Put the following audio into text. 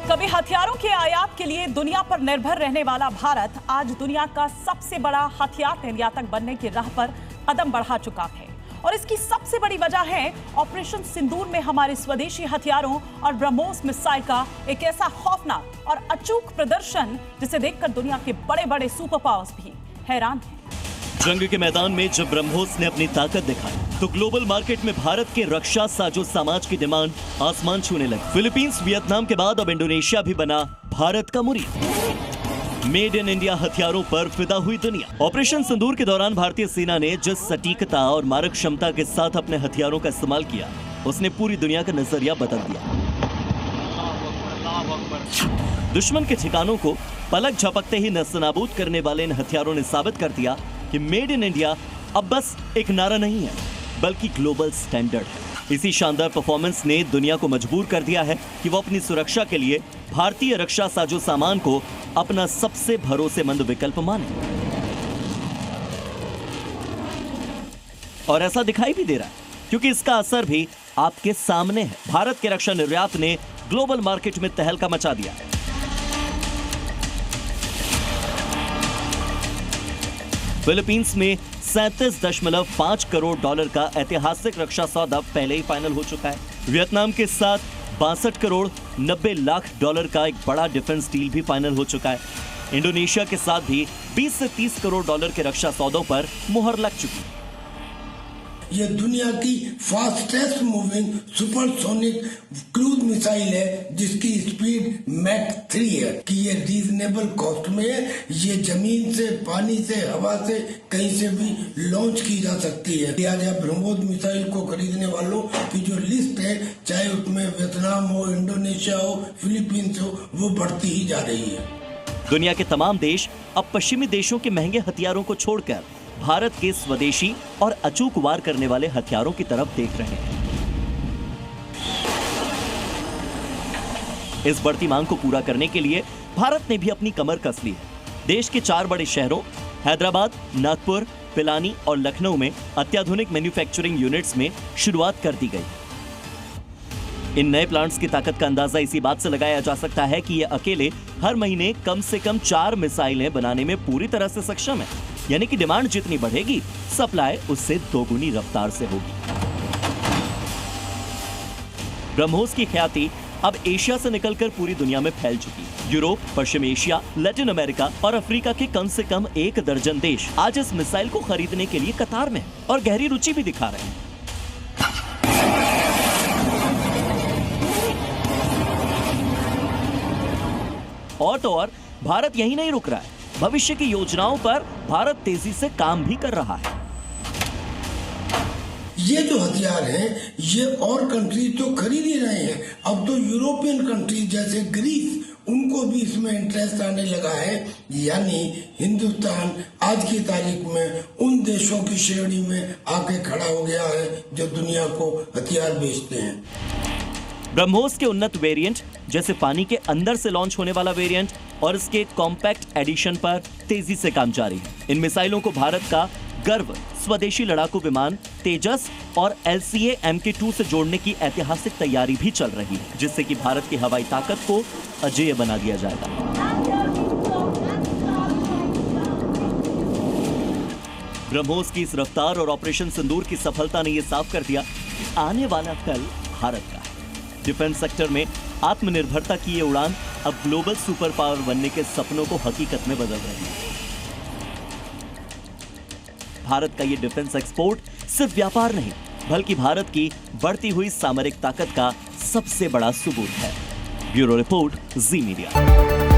कभी हथियारों के आयात के लिए दुनिया पर निर्भर रहने वाला भारत आज दुनिया का सबसे बड़ा हथियार निर्यातक बनने की राह पर कदम बढ़ा चुका है। और इसकी सबसे बड़ी वजह है ऑपरेशन सिंदूर में हमारे स्वदेशी हथियारों और ब्रह्मोस मिसाइल का एक ऐसा खौफनाक और अचूक प्रदर्शन जिसे देखकर दुनिया के बड़े बड़े सुपर पावर्स भी हैरान हैं। जंग के मैदान में जब ब्रह्मोस ने अपनी ताकत दिखाई तो ग्लोबल मार्केट में भारत के रक्षा साजो सामान की डिमांड आसमान छूने लगी। फिलीपींस, वियतनाम के बाद अब इंडोनेशिया भी बना भारत का मुरीद। मेड इन इंडिया हथियारों पर फिदा हुई दुनिया। ऑपरेशन सिंदूर के दौरान भारतीय सेना ने जिस सटीकता और मारक क्षमता के साथ अपने हथियारों का इस्तेमाल किया, उसने पूरी दुनिया का नजरिया बदल दिया। दुश्मन के ठिकानों को पलक झपकते ही नस्तनाबूद करने वाले इन हथियारों ने साबित कर दिया कि मेड इन इंडिया अब बस एक नारा नहीं है, बल्कि ग्लोबल स्टैंडर्ड है। इसी शानदार परफॉर्मेंस ने दुनिया को मजबूर कर दिया है कि वो अपनी सुरक्षा के लिए भारतीय रक्षा साजो सामान को अपना सबसे भरोसेमंद विकल्प माने। और ऐसा दिखाई भी दे रहा है, क्योंकि इसका असर भी आपके सामने है। भारत के रक्षा निर्यात ने ग्लोबल मार्केट में तहलका मचा दिया है। फिलीपींस में 37.5 करोड़ डॉलर का ऐतिहासिक रक्षा सौदा पहले ही फाइनल हो चुका है। वियतनाम के साथ 62 करोड़ 90 लाख डॉलर का एक बड़ा डिफेंस डील भी फाइनल हो चुका है। इंडोनेशिया के साथ भी 20 से 30 करोड़ डॉलर के रक्षा सौदों पर मुहर लग चुकी है। ये दुनिया की fastest moving supersonic cruise missile है, जिसकी स्पीड मैक 3 है कि ये रीजनेबल कॉस्ट में है। ये जमीन से, पानी से, हवा से, कहीं से भी लॉन्च की जा सकती है। लिहाजा ब्रह्मोस मिसाइल को खरीदने वालों की जो लिस्ट है, चाहे उसमें वियतनाम हो, इंडोनेशिया हो, फिलीपींस हो, वो बढ़ती ही जा रही है। दुनिया के तमाम देश अब पश्चिमी देशों के महंगे हथियारों को छोड़कर भारत के स्वदेशी और अचूक वार करने वाले हथियारों की तरफ देख रहे हैं। इस बढ़ती मांग को पूरा करने के लिए भारत ने भी अपनी कमर कस ली है। देश के 4 बड़े शहरों हैदराबाद, नागपुर, पिलानी और लखनऊ में अत्याधुनिक मैन्युफैक्चरिंग यूनिट्स में शुरुआत कर दी गई। इन नए प्लांट्स की ताकत का अंदाजा इसी बात से लगाया जा सकता है कि ये अकेले हर महीने कम से कम 4 मिसाइलें बनाने में पूरी तरह से सक्षम है। यानी कि डिमांड जितनी बढ़ेगी, सप्लाई उससे दोगुनी रफ्तार से होगी। ब्रह्मोस की ख्याति अब एशिया से निकलकर पूरी दुनिया में फैल चुकी है। यूरोप, पश्चिम एशिया, लैटिन अमेरिका और अफ्रीका के कम से कम 1 दर्जन देश आज इस मिसाइल को खरीदने के लिए कतार में हैं और गहरी रुचि भी दिखा रहे हैं। और तो और भारत यही नहीं रुक रहा है। भविष्य की योजनाओं पर भारत तेजी से काम भी कर रहा है। ये जो हथियार हैं, ये और कंट्रीज तो खरीद ही रहे हैं। अब तो यूरोपियन कंट्रीज जैसे ग्रीस, उनको भी इसमें इंटरेस्ट आने लगा है। यानी हिंदुस्तान आज की तारीख में उन देशों की श्रेणी में आके खड़ा हो गया है जो दुनिया को हथियार बेचते हैं। ब्रह्मोस के उन्नत वेरिएंट जैसे पानी के अंदर से लॉन्च होने वाला वेरिएंट और इसके कॉम्पैक्ट एडिशन पर तेजी से काम जारी है। इन मिसाइलों को भारत का गर्व स्वदेशी लड़ाकू विमान तेजस और LCA Mk2 से जोड़ने की ऐतिहासिक तैयारी भी चल रही है, जिससे कि भारत की हवाई ताकत को अजेय बना दिया जाएगा। ब्रह्मोस की इस रफ्तार और ऑपरेशन सिंदूर की सफलता ने यह साफ कर दिया कि आने वाला कल भारत का है। डिफेंस सेक्टर में आत्मनिर्भरता की ये उड़ान अब ग्लोबल सुपर पावर बनने के सपनों को हकीकत में बदल रही है। भारत का ये डिफेंस एक्सपोर्ट सिर्फ व्यापार नहीं, बल्कि भारत की बढ़ती हुई सामरिक ताकत का सबसे बड़ा सबूत है। ब्यूरो रिपोर्ट, जी मीडिया।